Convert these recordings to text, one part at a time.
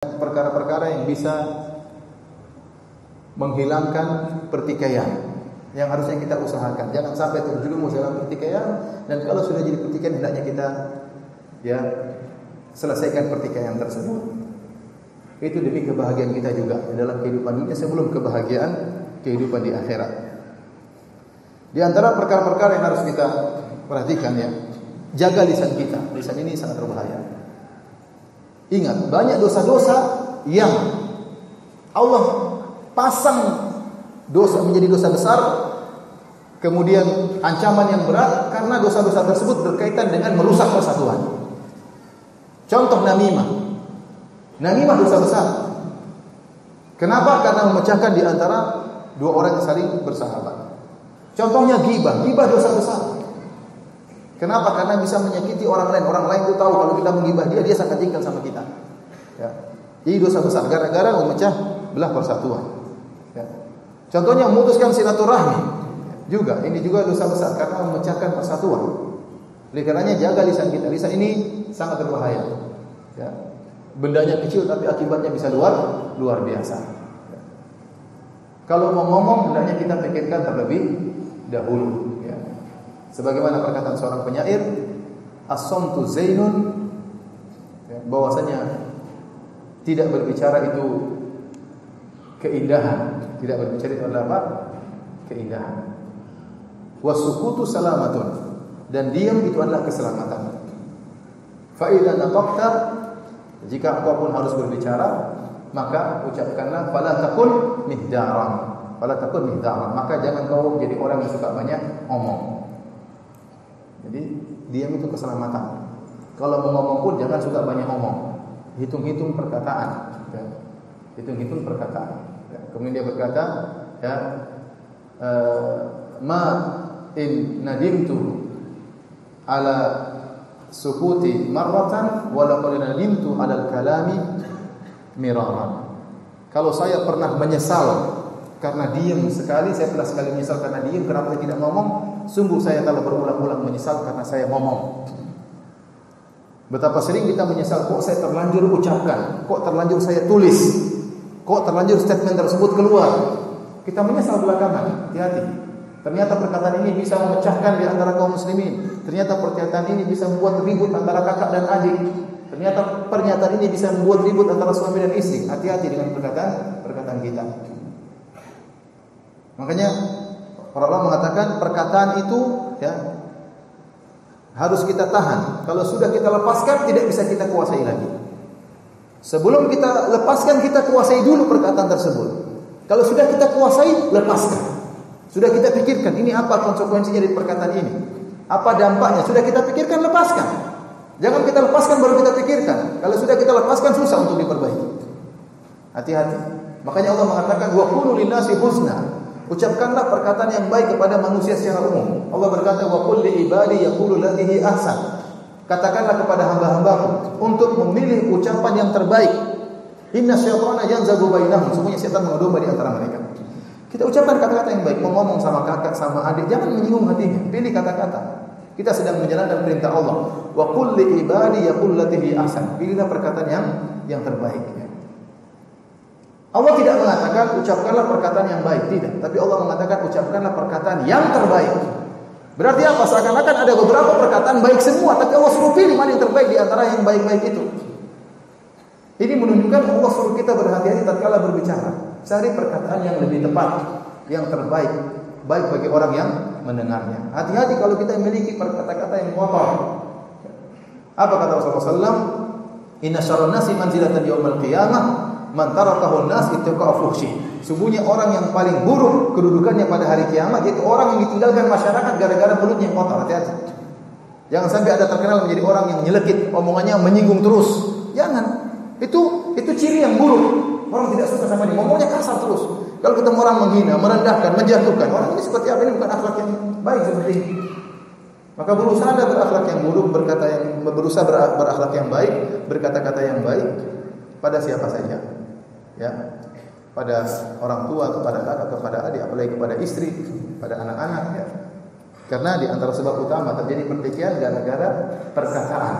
perkara-perkara yang bisa menghilangkan pertikaian yang harusnya kita usahakan. Jangan sampai terjerumus dalam pertikaian, dan kalau sudah jadi pertikaian hendaknya kita selesaikan pertikaian tersebut. Itu demi kebahagiaan kita juga dalam kehidupan dunia sebelum kebahagiaan kehidupan di akhirat. Di antara perkara-perkara yang harus kita perhatikan, jaga lisan kita. Lisan ini sangat berbahaya. Ingat, banyak dosa-dosa yang Allah pasang dosa menjadi dosa besar, kemudian ancaman yang berat karena dosa-dosa tersebut berkaitan dengan merusak persatuan. Contoh namimah. Namimah dosa besar. Kenapa? Karena memecahkan di antara dua orang yang saling bersahabat. Contohnya ghibah. Ghibah dosa besar. Kenapa? Karena bisa menyakiti orang lain. Orang lain itu tahu kalau kita menggibah dia, dia sangat jengkel sama kita. Jadi dosa besar gara-gara memecah belah persatuan. Contohnya memutuskan silaturahmi. Juga ini juga dosa besar karena memecahkan persatuan. Oleh karenanya jaga lisan kita. Lisan ini sangat berbahaya. Bendanya kecil tapi akibatnya bisa luar biasa. Kalau mau ngomong hendaknya kita pikirkan terlebih dahulu. Sebagaimana perkataan seorang penyair, as-samtu zainun, bahwasanya tidak berbicara itu keindahan. Tidak berbicara itu adalah apa? Keindahan. Was-sukutu salamatun, dan diam itu adalah keselamatan. Fa idza nataqta, jika engkau pun harus berbicara, maka ucapkanlah fala takun mihdaran. Fala takun mihdaran, maka jangan kau jadi orang yang suka banyak omong. Jadi diam itu keselamatan. Kalau mau ngomong pun jangan suka banyak ngomong. Hitung-hitung perkataan. Hitung-hitung perkataan. Kemudian dia berkata, ma in nadimtu ala sukuti marratan wa laqad nadimtu ala al-kalami miraran. Kalau saya pernah menyesal karena diam sekali, saya pernah sekali menyesal karena diam, kenapa saya tidak ngomong? Sungguh saya kalau berulang-ulang menyesal karena saya ngomong. Betapa sering kita menyesal, kok saya terlanjur ucapkan, kok terlanjur saya tulis, kok terlanjur statement tersebut keluar. Kita menyesal belakangan. Hati-hati. Ternyata perkataan ini bisa memecahkan di antara kaum muslimin. Ternyata perkataan ini bisa membuat ribut antara kakak dan adik. Ternyata pernyataan ini bisa membuat ribut antara suami dan istri. Hati-hati dengan perkataan kita. Makanya para ulama mengatakan perkataan itu harus kita tahan. Kalau sudah kita lepaskan, tidak bisa kita kuasai lagi. Sebelum kita lepaskan, kita kuasai dulu perkataan tersebut. Kalau sudah kita kuasai, lepaskan. Sudah kita pikirkan, ini apa konsekuensinya dari perkataan ini? Apa dampaknya? Sudah kita pikirkan, lepaskan. Jangan kita lepaskan baru kita pikirkan. Kalau sudah kita lepaskan, susah untuk diperbaiki. Hati-hati. Makanya Allah mengatakan, wa qulu lin-nasi husna. Ucapkanlah perkataan yang baik kepada manusia secara umum. Allah berkata, wa qul li ibadi yaqulu allati ahsan. Katakanlah kepada hamba-hambaku untuk memilih ucapan yang terbaik. Inna syaitana yanzagu bainahum. Sesungguhnya setan mengadu di antara mereka. Kita ucapkan kata-kata yang baik. Mau ngomong sama kakak, sama adik, jangan menyinggung hatinya. Pilih kata-kata. Kita sedang menjalankan perintah Allah. Wa qul li ibadi yaqulu allati ahsan. Pilihlah perkataan yang terbaik. Allah tidak mengatakan ucapkanlah perkataan yang baik, tidak. Tapi Allah mengatakan ucapkanlah perkataan yang terbaik. Berarti apa? Seakan-akan ada beberapa perkataan baik semua, tapi Allah suruh pilih mana yang terbaik di antara yang baik-baik itu. Ini menunjukkan Allah suruh kita berhati-hati tatkala berbicara. Cari perkataan yang lebih tepat, yang terbaik, baik bagi orang yang mendengarnya. Hati-hati kalau kita memiliki kata-kata yang kotor. Apa kata Rasulullah SAW? Inna syarran nasi manzilatan yaumil qiyamah man tarakahu an-nas ittaqa fuhshi. Sungguhnya orang yang paling buruk kedudukannya pada hari kiamat yaitu orang yang ditinggalkan masyarakat gara-gara mulutnya yang kotor. Hati-hati. Jangan sampai ada terkenal menjadi orang yang nyelekit, omongannya menyinggung terus. Jangan. Itu ciri yang buruk. Orang tidak suka sama dia, ngomongnya kasar terus. Kalau ketemu orang menghina, merendahkan, menjatuhkan, orang ini seperti apa? Ini bukan akhlak yang baik seperti ini. Maka berusaha berakhlak yang buruk, berusaha berakhlak yang baik, berkata-kata yang baik pada siapa saja. Pada orang tua, kepada kakak, kepada adik, apalagi kepada istri, pada anak-anak. Karena di antara sebab utama terjadi pertikaian gara-gara perkataan.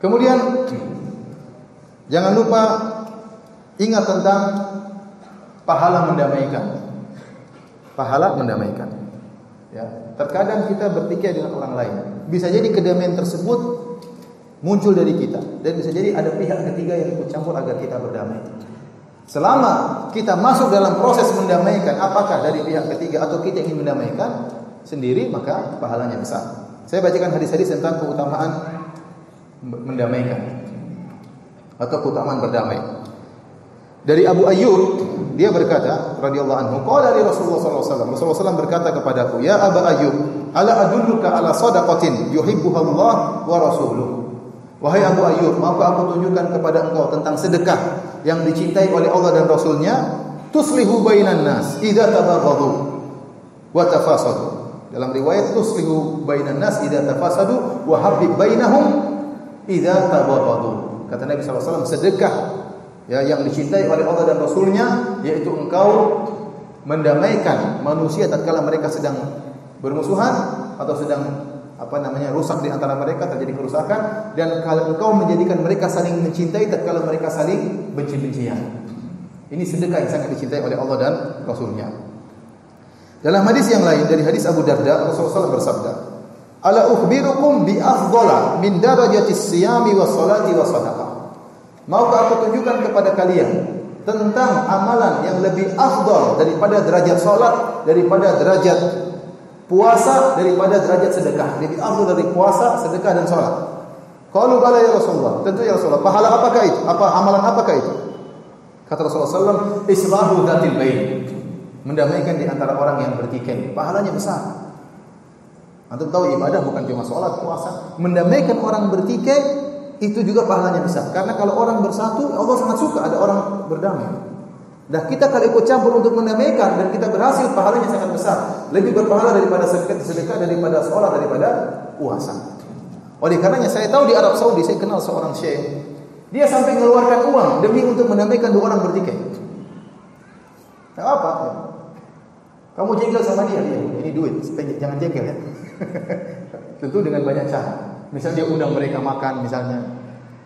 Kemudian jangan lupa ingat tentang pahala mendamaikan. Pahala mendamaikan. Ya, terkadang kita bertikai dengan orang lain. Bisa jadi kedamaian tersebut muncul dari kita dan bisa jadi ada pihak ketiga yang ikut campur agar kita berdamai. Selama kita masuk dalam proses mendamaikan, apakah dari pihak ketiga atau kita ingin mendamaikan sendiri, maka pahalanya besar. Saya bacakan hadis-hadis tentang keutamaan mendamaikan atau keutamaan berdamai. Dari Abu Ayyub, dia berkata radhiyallahu anhu, qala li Rasulullah sallallahu alaihi wasallam, Rasulullah sallallahu berkata kepadaku, ya Abu Ayyub, ala adulluka ala shadaqatin yuhibbuha Allah wa rasuluhu. Wahai Abu Ayyub, maukah aku tunjukkan kepada engkau tentang sedekah yang dicintai oleh Allah dan Rasulnya, tuslihu bainan nas idza tabaghadu wa tafasadu. Dalam riwayat tuslihu bainan nas idza tafasadu wa habib bainahum idza tabaghadu. Kata Nabi sallallahu alaihi wasallam, sedekah ya yang dicintai oleh Allah dan Rasulnya, yaitu engkau mendamaikan manusia tatkala mereka sedang bermusuhan atau sedang rusak di antara mereka, terjadi kerusakan, dan kalau engkau menjadikan mereka saling mencintai tatkala mereka saling benci-bencian. Ini sedekah yang sangat dicintai oleh Allah dan Rasulnya. Dalam hadis yang lain dari hadis Abu Darda, Rasulullah SAW bersabda, ala ukhbirukum bi afdhala min darajatis siyami was salati was sadaqah. Maukah aku tunjukkan kepada kalian tentang amalan yang lebih afdal daripada derajat salat, daripada derajat puasa, daripada derajat sedekah. Lebih afdal dari puasa, sedekah dan salat. Qalu bala ya Rasulullah. Tentu ya Rasulullah. Pahala apakah itu? Amalan apakah itu? Kata Rasulullah SAW, islahu dzatil bain. Mendamaikan di antara orang yang bertikai. Pahalanya besar. Antum tahu ibadah bukan cuma salat, puasa. Mendamaikan orang bertikai itu juga pahalanya besar. Karena kalau orang bersatu, Allah sangat suka ada orang berdamai. Dah kita kalau ikut campur untuk mendamaikan dan kita berhasil, pahalanya sangat besar. Lebih berpahala daripada sedekah, daripada sholat, daripada puasa. Oleh karenanya saya tahu di Arab Saudi, saya kenal seorang syekh. Dia sampai mengeluarkan uang demi untuk mendamaikan dua orang bertikai. Tak apa. Kamu jengkel sama dia, ini duit, jangan jengkel ya. Tentu dengan banyak cara. Misalnya dia undang mereka makan misalnya,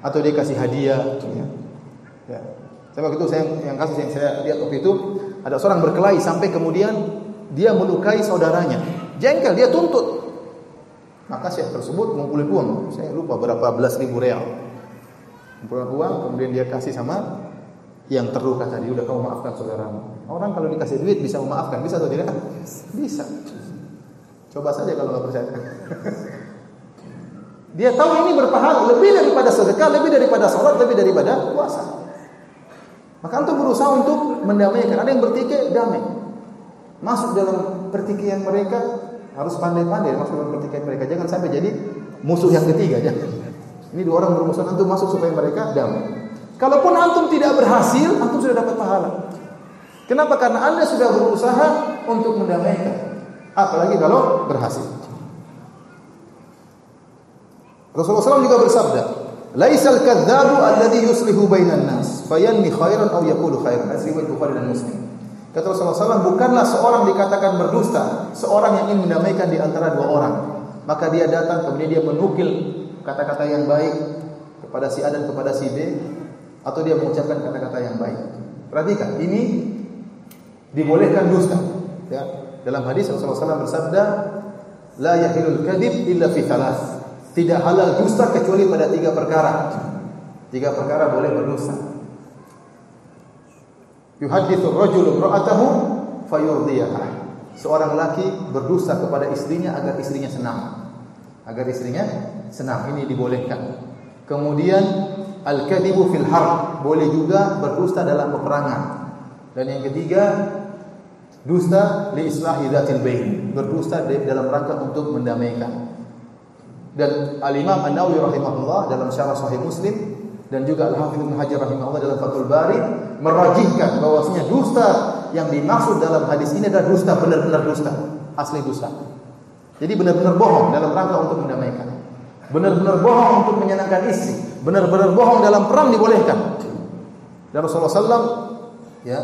atau dia kasih hadiah. Ya. Saya waktu itu yang kasus yang saya lihat waktu itu ada seorang berkelahi sampai kemudian dia melukai saudaranya. Jengkel, dia tuntut. Maka syekh tersebut ngumpulin uang. Saya lupa berapa belas ribu real. Ngumpulin uang, kemudian dia kasih sama yang terluka tadi. Udah kamu maafkan saudaramu. Orang kalau dikasih duit bisa memaafkan, bisa atau tidak? Bisa. Coba saja kalau nggak percaya. Dia tahu ini berpahala lebih daripada sedekah, lebih daripada salat, lebih daripada puasa. Maka antum berusaha untuk mendamaikan. Ada yang bertikai, damai. Masuk dalam pertikaian mereka, harus pandai-pandai masuk dalam pertikaian mereka. Jangan sampai jadi musuh yang ketiga. Jangan. Ini dua orang bermusuhan, antum masuk supaya mereka damai. Kalaupun antum tidak berhasil, antum sudah dapat pahala. Kenapa? Karena Anda sudah berusaha untuk mendamaikan. Apalagi kalau berhasil. Rasulullah SAW juga bersabda, laisal kadzabu alladhi yuslihu bainan nas fayanmi khairan aw yaqulu khairan. Riwayat Bukhari dan Muslim. Kata Rasulullah SAW, bukanlah seorang dikatakan berdusta, seorang yang ingin mendamaikan di antara dua orang. Maka dia datang kemudian dia menukil kata-kata yang baik kepada si A dan kepada si B, atau dia mengucapkan kata-kata yang baik. Perhatikan, ini dibolehkan dusta. Ya. Dalam hadis Rasulullah SAW bersabda, la yahilul kadhib illa fi thalath. Tidak halal dusta kecuali pada tiga perkara. Tiga perkara boleh berdusta. Yuhadditsu ar-rajulu imra'atahu fayurdiyaha. Seorang laki berdusta kepada istrinya agar istrinya senang. Agar istrinya senang, ini dibolehkan. Kemudian al-kadhibu fil harb, boleh juga berdusta dalam peperangan. Dan yang ketiga, dusta li islahi dzatil bain, berdusta dalam rangka untuk mendamaikan. Dan Al-Imam An-Nawawi rahimahullah dalam syarah Sahih Muslim dan juga Al-Hafidz Ibnu Hajar rahimahullah dalam Fathul Bari merajihkan bahwasanya dusta yang dimaksud dalam hadis ini adalah dusta benar-benar dusta, asli dusta. Jadi benar-benar bohong dalam rangka untuk mendamaikan. Benar-benar bohong untuk menyenangkan istri, benar-benar bohong dalam perang dibolehkan. Dan Rasulullah SAW ya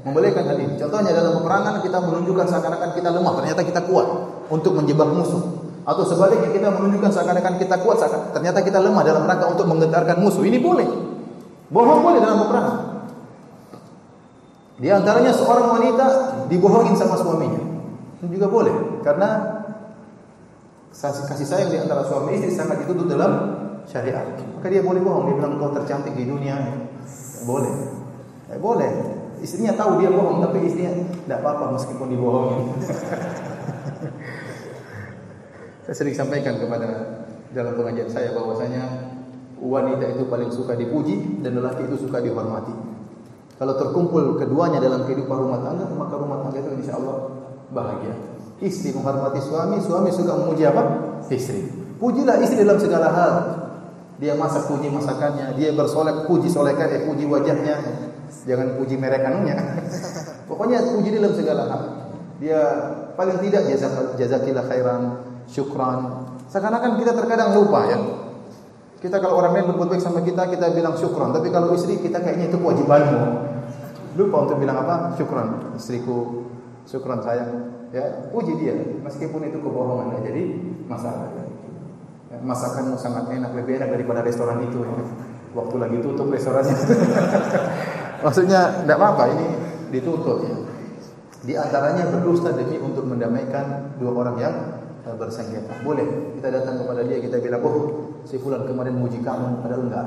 membolehkan hal ini. Contohnya dalam peperangan kita menunjukkan seakan-akan kita lemah, ternyata kita kuat untuk menjebak musuh. Atau sebaliknya kita menunjukkan seakan-akan kita kuat, ternyata kita lemah dalam rangka untuk menggentarkan musuh. Ini boleh. Bohong boleh dalam peperangan. Di antaranya seorang wanita dibohongin sama suaminya. Itu juga boleh, karena kasih sayang di antara suami istri sangat dituntut dalam syariat. Maka dia boleh bohong, dia bilang kau tercantik di dunia. Boleh. Boleh. Istrinya tahu dia bohong, tapi istrinya tidak apa-apa meskipun dibohongin. Saya sering sampaikan kepada dalam pengajian saya bahwasanya wanita itu paling suka dipuji dan lelaki itu suka dihormati. Kalau terkumpul keduanya dalam kehidupan rumah tangga, maka rumah tangga itu insyaallah bahagia. Istri menghormati suami, suami suka memuji apa? Istri. Pujilah istri dalam segala hal. Dia masak, puji masakannya. Dia bersolek, puji solekan, puji wajahnya. Jangan puji merek anunya. Pokoknya puji dalam segala hal. Dia paling tidak jazakillah khairan, syukran. Seakan-akan kita terkadang lupa ya. Kita kalau orang lain berbuat baik sama kita, kita bilang syukran. Tapi kalau istri kita kayaknya itu kewajibanmu. Lupa untuk bilang apa? Syukran, istriku. Syukran sayang. Ya, puji dia. Meskipun itu kebohongan, ya. Jadi masalah. Ya. Masakanmu sangat enak, lebih enak daripada restoran itu. Ya. Waktu lagi tutup restorannya. Maksudnya tidak apa-apa, ini ditutup. Ya. Di antaranya berdusta demi untuk mendamaikan dua orang yang bersengketa. Boleh kita datang kepada dia, kita bilang, oh si fulan kemarin muji kamu, padahal enggak.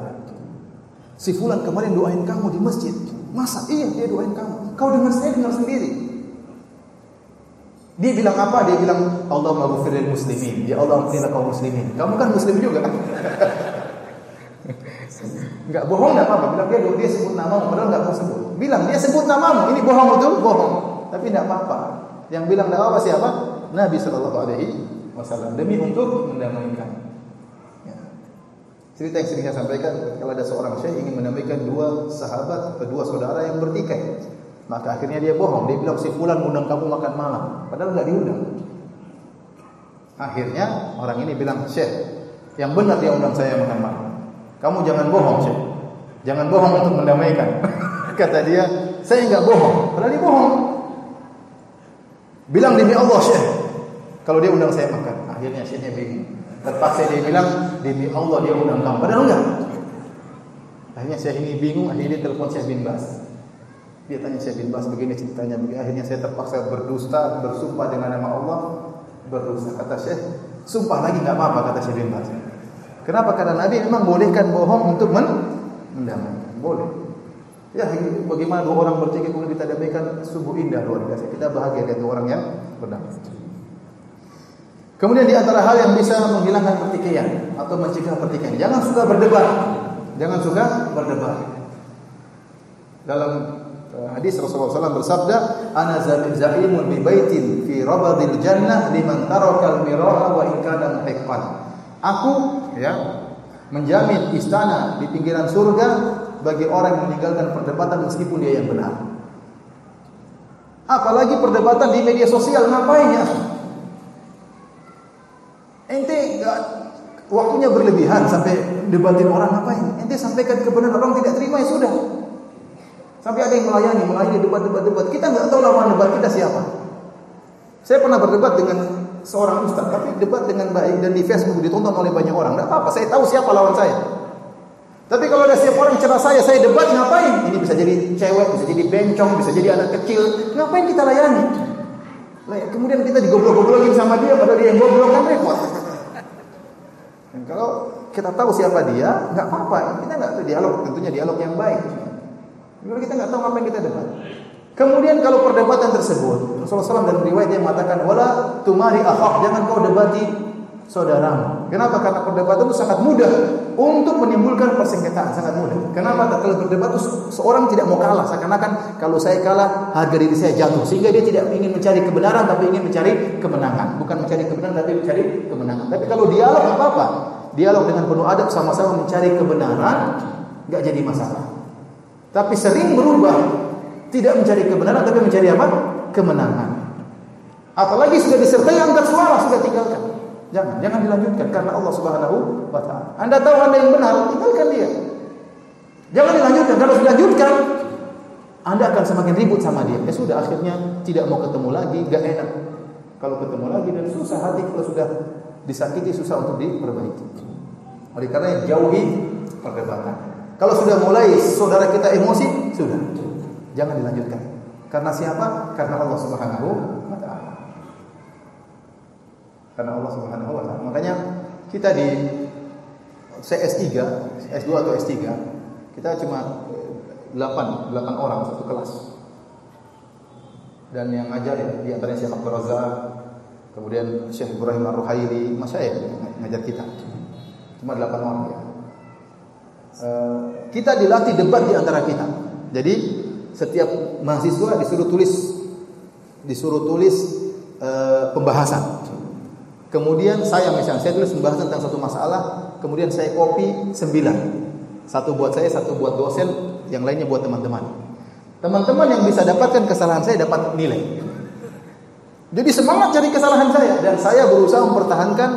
Si fulan kemarin doain kamu di masjid. Masa? Iya, dia doain kamu. Kau dengar, saya dengar sendiri. Dia bilang apa? Dia bilang, Allahumma ghfir lil muslimin. Ya Allah, ampunilah kaum muslimin. Kamu kan muslim juga kan? Enggak bohong, enggak apa-apa. Bilang dia sebut namamu, padahal enggak mau sebut. Bilang dia sebut namamu, ini bohong betul? Bohong. Tapi enggak apa-apa. Yang bilang enggak apa siapa? Nabi sallallahu alaihi wasallam, demi untuk mendamaikan. Ya. Cerita yang sering saya sampaikan, kalau ada seorang syekh ingin mendamaikan dua sahabat atau dua saudara yang bertikai, maka akhirnya dia bohong. Dia bilang si fulan undang kamu makan malam, padahal enggak diundang. Akhirnya orang ini bilang, "Syekh, yang benar dia undang saya makan malam. Kamu jangan bohong, Syekh. Jangan bohong untuk mendamaikan." Kata dia, "Saya enggak bohong." Padahal dia bohong. Bilang demi Allah, Syekh, kalau dia undang saya makan. Akhirnya Syekhnya bingung. Terpaksa dia bilang demi Allah dia undang kamu, padahal enggak. Akhirnya Syekh ini bingung, akhirnya dia telepon Syekh bin Bas. Dia tanya Syekh bin Bas begini ceritanya begini. Akhirnya saya terpaksa berdusta, bersumpah dengan nama Allah, berdusta. Kata Syekh, sumpah lagi enggak apa-apa, kata Syekh bin Bas. Kenapa? Karena Nabi memang bolehkan bohong untuk mendamaikan. Boleh. Ya, bagaimana dua orang bercerai kemudian kita damaikan, sungguh indah luar biasa. Kita bahagia lihat dua orang yang berdamai. Kemudian di antara hal yang bisa menghilangkan pertikaian atau mencegah pertikaian, jangan suka berdebat. Jangan suka berdebat. Dalam hadis Rasulullah SAW bersabda, "Ana za'imun bi baitin fi rabadil jannah liman tarakal miraha wa in kana muhiqqan." Aku menjamin istana di pinggiran surga bagi orang yang meninggalkan perdebatan meskipun dia yang benar. Apalagi perdebatan di media sosial, ngapain ya? Ente waktunya berlebihan sampai debatin orang, ngapain? Ente sampaikan kebenaran, orang tidak terima ya sudah. Sampai ada yang melayani debat. Kita nggak tahu lawan debat kita siapa. Saya pernah berdebat dengan seorang ustaz, tapi debat dengan baik dan di Facebook ditonton oleh banyak orang. Enggak apa-apa, saya tahu siapa lawan saya. Tapi kalau ada siapa orang cerah saya debat, ngapain? Ini bisa jadi cewek, bisa jadi bencong, bisa jadi anak kecil. Ngapain kita layani? Kemudian kita digoblok-goblokin sama dia, padahal dia yang goblok, kan repot. Dan kalau kita tahu siapa dia, nggak apa-apa. Kita nggak tahu dialog, tentunya dialog yang baik. Kalau kita nggak tahu ngapain kita debat. Kemudian kalau perdebatan tersebut, Rasulullah SAW dalam riwayat dia mengatakan, "Wala tumari akhak," jangan kau debati saudaramu. Kenapa? Karena perdebatan itu sangat mudah untuk menimbulkan persengketaan, sangat mudah. Kenapa? Kalau berdebat itu seorang tidak mau kalah, seakan-akan kalau saya kalah harga diri saya jatuh, sehingga dia tidak ingin mencari kebenaran tapi ingin mencari kemenangan. Bukan mencari kebenaran tapi mencari kemenangan. Tapi kalau dialog apa-apa, dialog dengan penuh adab, sama-sama mencari kebenaran, enggak jadi masalah. Tapi sering berubah, tidak mencari kebenaran tapi mencari apa? Kemenangan. Apalagi sudah disertai angkat suara, sudah tinggalkan. Jangan dilanjutkan karena Allah Subhanahu wa taala. Anda tahu Anda yang benar, tinggalkan dia. Jangan dilanjutkan. Kalau dilanjutkan, Anda akan semakin ribut sama dia. Ya sudah, akhirnya tidak mau ketemu lagi, enggak enak. Kalau ketemu lagi dan susah hati kalau sudah disakiti susah untuk diperbaiki. Oleh karena jauhi perdebatan. Kalau sudah mulai saudara kita emosi, sudah. Jangan dilanjutkan. Karena siapa? Karena Allah Subhanahu wa taala. Karena Allah Subhanahu wa taala. Makanya kita di S3, S2 atau S3, kita cuma 8 orang satu kelas. Dan yang ngajar di antaranya Syekh Abdul Razak, kemudian Syekh Ibrahim Ar-Ruhaili, masyayikh ngajar kita. Cuma 8 orang ya. Kita dilatih debat di antara kita. Jadi setiap mahasiswa disuruh tulis pembahasan. Kemudian saya tulis pembahasan tentang satu masalah, kemudian saya copy 9. Satu buat saya, satu buat dosen, yang lainnya buat teman-teman. Teman-teman yang bisa dapatkan kesalahan saya dapat nilai. Jadi semangat cari kesalahan saya, dan saya berusaha mempertahankan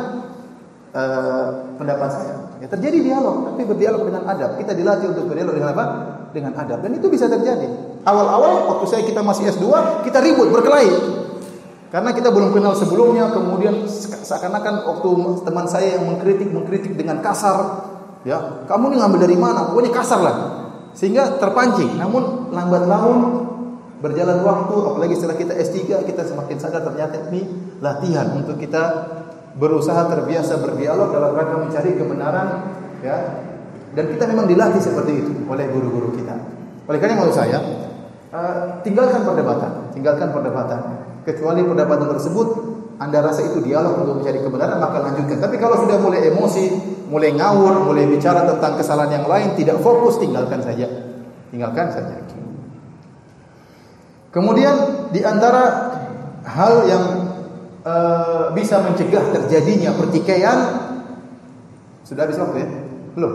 pendapat saya. Ya, terjadi dialog, tapi berdialog dengan adab. Kita dilatih untuk berdialog dengan apa? Dengan adab. Dan itu bisa terjadi. Awal-awal waktu kita masih S2, kita ribut, berkelahi. Karena kita belum kenal sebelumnya, kemudian seakan-akan waktu teman saya yang mengkritik dengan kasar, ya, kamu ini ngambil dari mana? Pokoknya kasar lah. Sehingga terpancing. Namun lambat laun berjalan waktu, apalagi setelah kita S3, kita semakin sadar ternyata ini latihan untuk kita berusaha terbiasa berdialog dalam rangka mencari kebenaran, ya. Dan kita memang dilatih seperti itu oleh guru-guru kita. Oleh karena menurut saya, tinggalkan perdebatan. Kecuali perdebatan tersebut Anda rasa itu dialog untuk mencari kebenaran, maka lanjutkan. Tapi kalau sudah mulai emosi, mulai ngawur, mulai bicara tentang kesalahan yang lain, tidak fokus, tinggalkan saja. Kemudian di antara hal yang bisa mencegah terjadinya pertikaian, sudah habis waktu ya? Belum.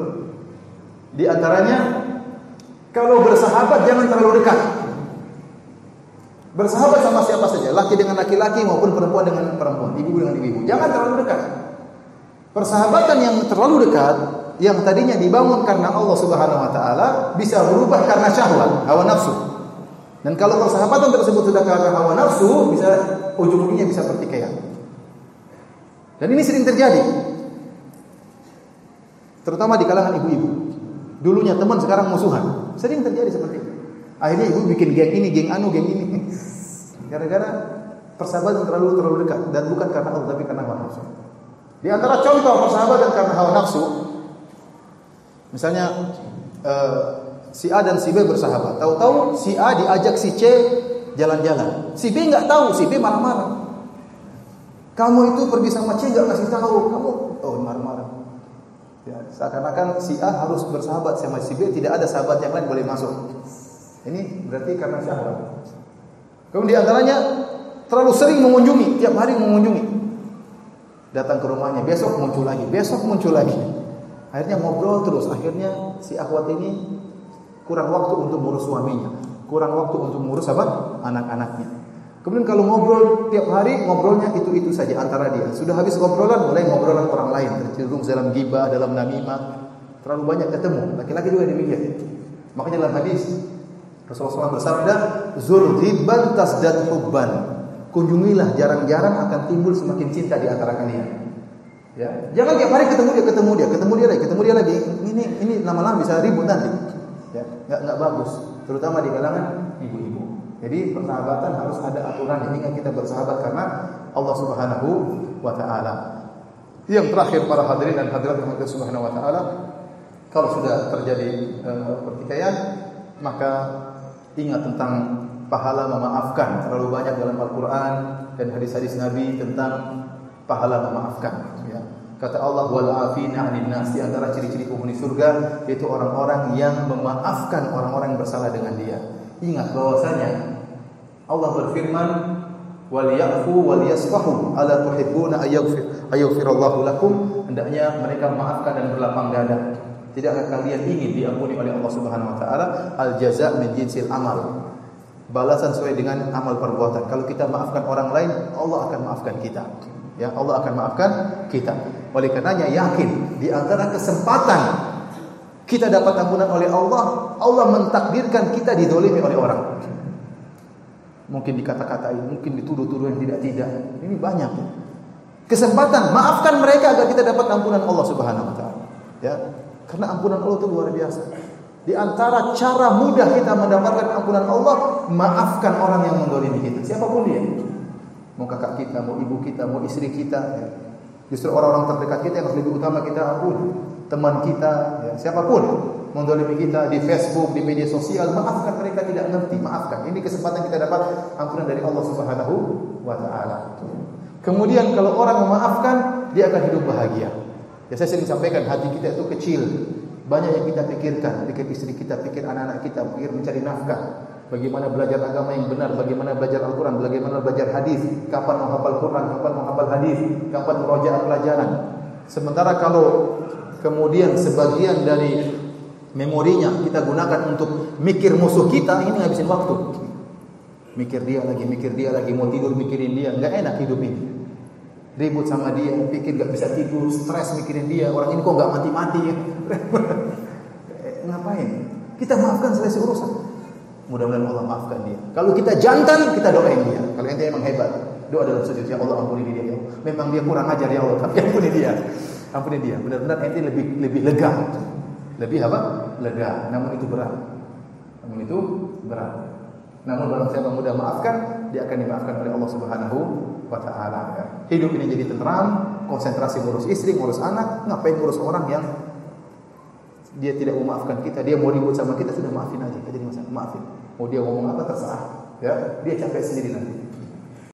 Di antaranya, kalau bersahabat jangan terlalu dekat. Bersahabat sama siapa saja, laki dengan laki-laki maupun perempuan dengan perempuan, ibu dengan ibu. Jangan terlalu dekat. Persahabatan yang terlalu dekat, yang tadinya dibangun karena Allah Subhanahu wa taala, bisa berubah karena syahwat, hawa nafsu. Dan kalau persahabatan tersebut sudah karena hawa nafsu, bisa ujung-ujungnya bisa pertikaian. Dan ini sering terjadi. Terutama di kalangan ibu-ibu. Dulunya teman, sekarang musuhan. Sering terjadi seperti itu. Akhirnya ibu bikin geng ini, geng anu, geng ini. Gara-gara persahabatan terlalu dekat, dan bukan karena Allah tapi karena hawa nafsu. Di antara contoh persahabatan karena hawa nafsu, misalnya si A dan si B bersahabat. Tahu-tahu si A diajak si C jalan-jalan. Si B enggak tahu, si B marah-marah. Kamu itu pergi sama C enggak kasih tahu, kamu marah-marah. Ya, seakan-akan si A harus bersahabat sama si B, tidak ada sahabat yang lain boleh masuk. Ini berarti karena syahwat. Kemudian di antaranya terlalu sering mengunjungi, tiap hari mengunjungi. Datang ke rumahnya, besok muncul lagi. Akhirnya ngobrol terus. Akhirnya si akhwat ini kurang waktu untuk ngurus suaminya, kurang waktu untuk ngurus anak-anaknya. Kemudian kalau ngobrol tiap hari, ngobrolnya itu saja antara dia. Sudah habis ngobrolan, mulai ngobrolan orang lain, tercenderung dalam ghibah, dalam namimah. Terlalu banyak ketemu. Laki-laki juga demikian. Makanya dalam hadis Rasulullah SAW bersabda, "Zur ghibban tasdad hubban." Kunjungilah jarang-jarang akan timbul semakin cinta di antara kalian. Ya, jangan tiap hari ketemu dia lagi. Ini lama-lama bisa ribut nanti. Ya, enggak bagus, terutama di kalangan ibu-ibu. Jadi persahabatan harus ada aturan. Ingat kita bersahabat karena Allah Subhanahu wa taala. Yang terakhir para hadirin dan hadirat yang Allah Subhanahu wa taala, kalau sudah terjadi pertikaian, maka ingat tentang pahala memaafkan. Terlalu banyak dalam Al-Quran dan hadis-hadis Nabi tentang pahala memaafkan. Ya. Kata Allah, wal afina 'anil nas, di antara ciri-ciri penghuni surga yaitu orang-orang yang memaafkan orang-orang yang bersalah dengan dia. Ingat bahwasanya Allah berfirman, wal ya'fu wal yasfahu ala tuhibbuna ayyghfirallahu lakum, hendaknya mereka memaafkan dan berlapang dada. Tidakkah kalian ingin diampuni oleh Allah Subhanahu wa taala? Al jazaa' min jinsil amal. Balasan sesuai dengan amal perbuatan. Kalau kita maafkan orang lain, Allah akan maafkan kita. Ya, Allah akan maafkan kita. Oleh karenanya yakin di antara kesempatan kita dapat ampunan oleh Allah, Allah mentakdirkan kita dizalimi oleh orang. Mungkin dikata-katain, mungkin dituduh-tuduh yang tidak-tidak. Ini banyak. Kesempatan, maafkan mereka agar kita dapat ampunan Allah Subhanahu wa taala. Ya. Karena ampunan Allah itu luar biasa. Di antara cara mudah kita mendapatkan ampunan Allah, maafkan orang yang mendolimi kita, siapapun dia. Mau kakak kita, mau ibu kita, mau istri kita, ya. Justru orang-orang terdekat kita yang lebih utama kita ampuni. Teman kita, ya, siapapun mendolimi kita di Facebook, di media sosial, maafkan mereka tidak ngerti, maafkan. Ini kesempatan kita dapat ampunan dari Allah Subhanahu wa taala. Kemudian kalau orang memaafkan, dia akan hidup bahagia. Ya, saya sering sampaikan, hati kita itu kecil. Banyak yang kita pikirkan, pikir istri kita, pikir anak-anak kita, pikir mencari nafkah. Bagaimana belajar agama yang benar, bagaimana belajar Al-Quran, bagaimana belajar hadis, kapan menghafal Quran, kapan menghafal hadis, kapan murojaah pelajaran. Sementara kalau kemudian sebagian dari memorinya kita gunakan untuk mikir musuh kita, ini ngabisin waktu. Mikir dia lagi, mau tidur mikirin dia, enggak enak hidup ini. Ribut sama dia, pikir gak bisa tidur, stres mikirin dia, orang ini kok gak mati-mati ya. Ngapain? Kita maafkan, selesai urusan. Mudah-mudahan Allah maafkan dia. Kalau kita jantan, kita doain dia. Kalau ente emang hebat, doa dalam sujud, ya Allah ampuni dia. Ya. Memang dia kurang ajar ya Allah, tapi ampuni dia. Ampuni dia. Benar-benar ente lebih lega. Lebih apa? Lega. Namun itu berat. Namun kalau siapa mudah maafkan, dia akan dimaafkan oleh Allah Subhanahu wa taala. Hidup ini jadi tenteram, konsentrasi ngurus istri, ngurus anak, ngapain ngurus orang yang dia tidak memaafkan kita, dia mau ribut sama kita, sudah maafin aja, jadi maafin. Mau dia ngomong apa terserah, ya, dia capek sendiri nanti.